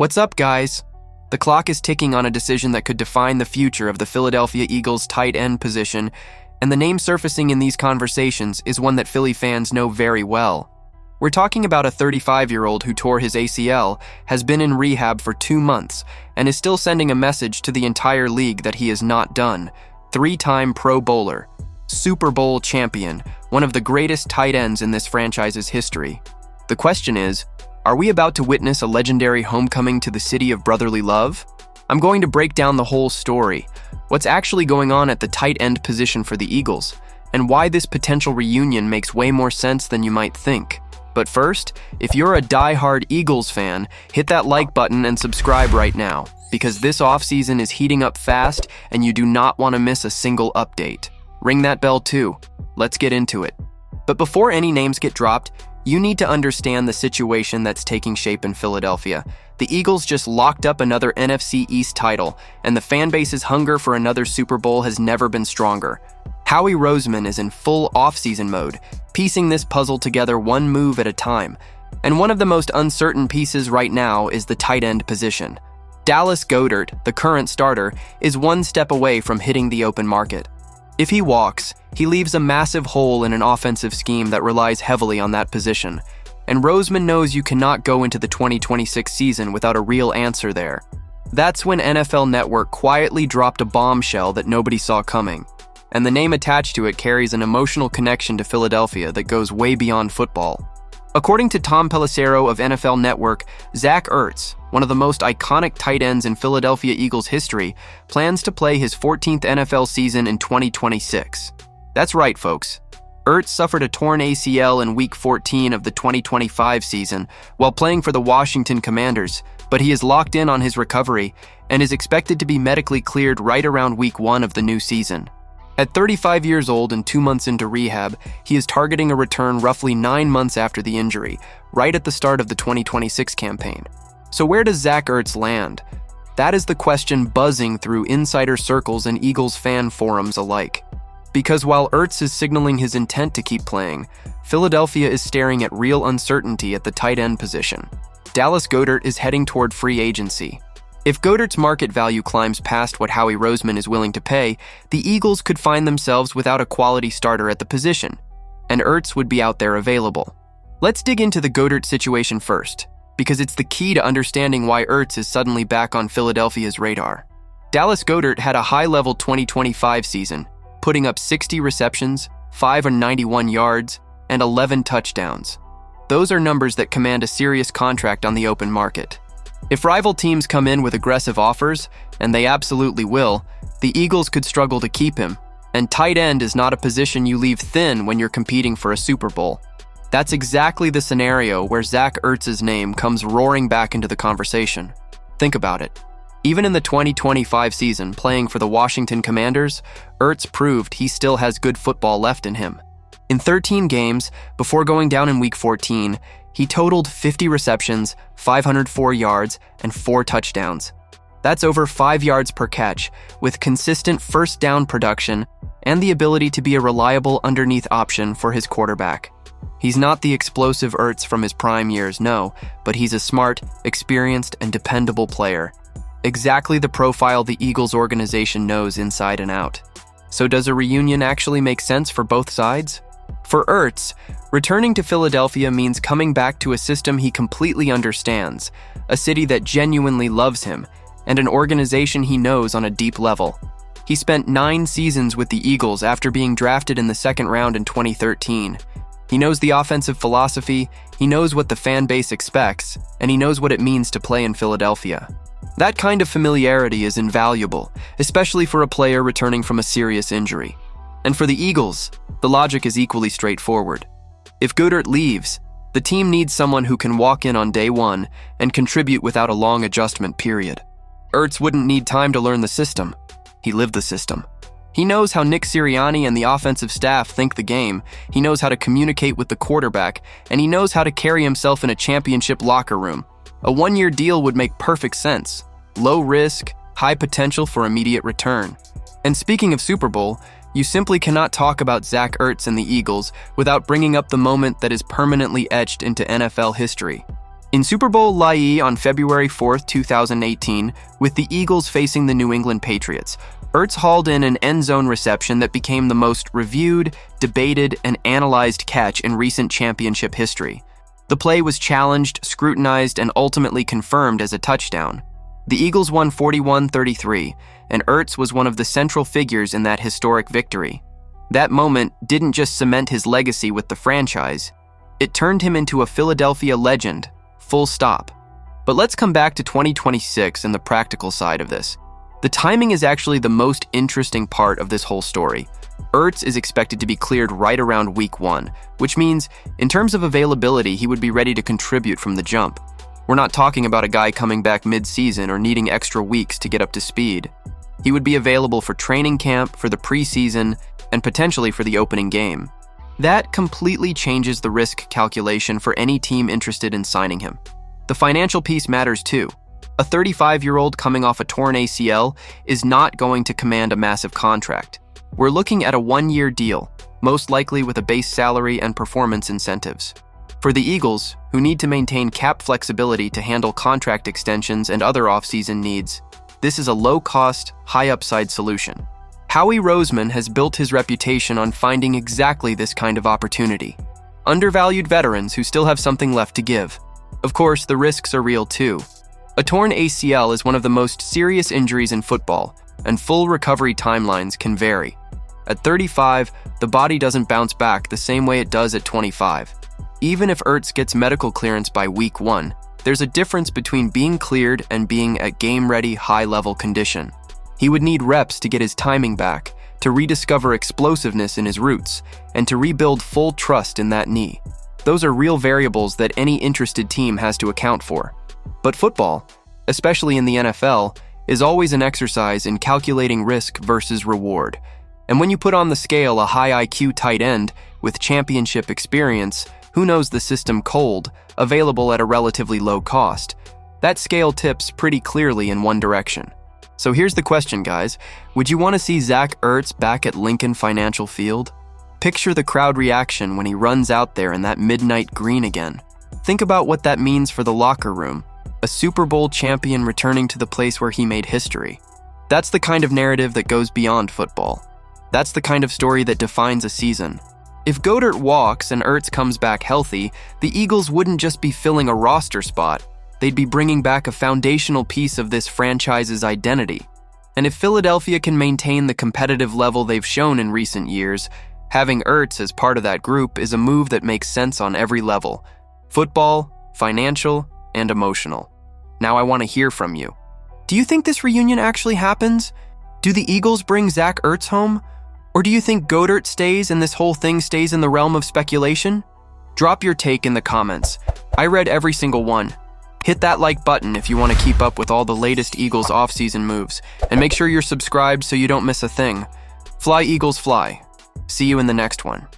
What's up, guys? The clock is ticking on a decision that could define the future of the Philadelphia Eagles' tight end position, and the name surfacing in these conversations is one that Philly fans know very well. We're talking about a 35-year-old who tore his ACL, has been in rehab for 2 months, and is still sending a message to the entire league that he is not done. 3-time Pro Bowler, Super Bowl champion, one of the greatest tight ends in this franchise's history. The question is, are we about to witness a legendary homecoming to the city of brotherly love? I'm going to break down the whole story, what's actually going on at the tight end position for the Eagles, and why this potential reunion makes way more sense than you might think. But first, if you're a die-hard Eagles fan, hit that like button and subscribe right now, because this offseason is heating up fast and you do not want to miss a single update. Ring that bell too. Let's get into it. But before any names get dropped, you need to understand the situation that's taking shape in Philadelphia. The Eagles just locked up another NFC East title, and the fan base's hunger for another Super Bowl has never been stronger. Howie Roseman is in full offseason mode, piecing this puzzle together one move at a time. And one of the most uncertain pieces right now is the tight end position. Dallas Goedert, the current starter, is one step away from hitting the open market. If he walks, he leaves a massive hole in an offensive scheme that relies heavily on that position. And Roseman knows you cannot go into the 2026 season without a real answer there. That's when NFL Network quietly dropped a bombshell that nobody saw coming. And the name attached to it carries an emotional connection to Philadelphia that goes way beyond football. According to Tom Pelissero of NFL Network, Zack Ertz, one of the most iconic tight ends in Philadelphia Eagles history, plans to play his 14th NFL season in 2026. That's right, folks. Ertz suffered a torn ACL in Week 14 of the 2025 season while playing for the Washington Commanders, but he is locked in on his recovery and is expected to be medically cleared right around Week 1 of the new season. At 35 years old and 2 months into rehab, he is targeting a return roughly 9 months after the injury, right at the start of the 2026 campaign. So where does Zack Ertz land? That is the question buzzing through insider circles and Eagles fan forums alike. Because while Ertz is signaling his intent to keep playing, Philadelphia is staring at real uncertainty at the tight end position. Dallas Goedert is heading toward free agency. If Goedert's market value climbs past what Howie Roseman is willing to pay, the Eagles could find themselves without a quality starter at the position, and Ertz would be out there available. Let's dig into the Goedert situation first, because it's the key to understanding why Ertz is suddenly back on Philadelphia's radar. Dallas Goedert had a high-level 2025 season, putting up 60 receptions, 591 yards, and 11 touchdowns. Those are numbers that command a serious contract on the open market. If rival teams come in with aggressive offers, and they absolutely will, the Eagles could struggle to keep him, and tight end is not a position you leave thin when you're competing for a Super Bowl. That's exactly the scenario where Zack Ertz's name comes roaring back into the conversation. Think about it. Even in the 2025 season, playing for the Washington Commanders, Ertz proved he still has good football left in him. In 13 games, before going down in Week 14, he totaled 50 receptions, 504 yards, and 4 touchdowns. That's over 5 yards per catch, with consistent first down production and the ability to be a reliable underneath option for his quarterback. He's not the explosive Ertz from his prime years, no, but he's a smart, experienced, and dependable player. Exactly the profile the Eagles organization knows inside and out. So does a reunion actually make sense for both sides? For Ertz, returning to Philadelphia means coming back to a system he completely understands, a city that genuinely loves him, and an organization he knows on a deep level. He spent 9 seasons with the Eagles after being drafted in the second round in 2013. He knows the offensive philosophy, he knows what the fan base expects, and he knows what it means to play in Philadelphia. That kind of familiarity is invaluable, especially for a player returning from a serious injury. And for the Eagles, the logic is equally straightforward. If Goedert leaves, the team needs someone who can walk in on day one and contribute without a long adjustment period. Ertz wouldn't need time to learn the system. He lived the system. He knows how Nick Sirianni and the offensive staff think the game, he knows how to communicate with the quarterback, and he knows how to carry himself in a championship locker room. A 1-year deal would make perfect sense. Low risk, high potential for immediate return. And speaking of Super Bowl, you simply cannot talk about Zack Ertz and the Eagles without bringing up the moment that is permanently etched into NFL history. In Super Bowl LIE on February 4, 2018, with the Eagles facing the New England Patriots, Ertz hauled in an end zone reception that became the most reviewed, debated, and analyzed catch in recent championship history. The play was challenged, scrutinized, and ultimately confirmed as a touchdown. The Eagles won 41-33, and Ertz was one of the central figures in that historic victory. That moment didn't just cement his legacy with the franchise, it turned him into a Philadelphia legend, full stop. But let's come back to 2026 and the practical side of this. The timing is actually the most interesting part of this whole story. Ertz is expected to be cleared right around week 1, which means, in terms of availability, he would be ready to contribute from the jump. We're not talking about a guy coming back mid-season or needing extra weeks to get up to speed. He would be available for training camp, for the preseason, and potentially for the opening game. That completely changes the risk calculation for any team interested in signing him. The financial piece matters too. A 35-year-old coming off a torn ACL is not going to command a massive contract. We're looking at a 1-year deal, most likely with a base salary and performance incentives. For the Eagles, who need to maintain cap flexibility to handle contract extensions and other offseason needs, this is a low-cost, high-upside solution. Howie Roseman has built his reputation on finding exactly this kind of opportunity. Undervalued veterans who still have something left to give. Of course, the risks are real too. A torn ACL is one of the most serious injuries in football, and full recovery timelines can vary. At 35, the body doesn't bounce back the same way it does at 25. Even if Ertz gets medical clearance by week 1, there's a difference between being cleared and being at game-ready, high-level condition. He would need reps to get his timing back, to rediscover explosiveness in his roots, and to rebuild full trust in that knee. Those are real variables that any interested team has to account for. But football, especially in the NFL, is always an exercise in calculating risk versus reward. And when you put on the scale a high IQ tight end with championship experience, who knows the system cold, available at a relatively low cost, that scale tips pretty clearly in one direction. So here's the question, guys. Would you want to see Zack Ertz back at Lincoln Financial Field? Picture the crowd reaction when he runs out there in that midnight green again. Think about what that means for the locker room. A Super Bowl champion returning to the place where he made history. That's the kind of narrative that goes beyond football. That's the kind of story that defines a season. If Goedert walks and Ertz comes back healthy, the Eagles wouldn't just be filling a roster spot. They'd be bringing back a foundational piece of this franchise's identity. And if Philadelphia can maintain the competitive level they've shown in recent years, having Ertz as part of that group is a move that makes sense on every level. Football, financial, and emotional. Now I want to hear from you. Do you think this reunion actually happens? Do the Eagles bring Zack Ertz home? Or do you think Goedert stays and this whole thing stays in the realm of speculation? Drop your take in the comments. I read every single one. Hit that like button if you want to keep up with all the latest Eagles offseason moves, and make sure you're subscribed so you don't miss a thing. Fly Eagles fly. See you in the next one.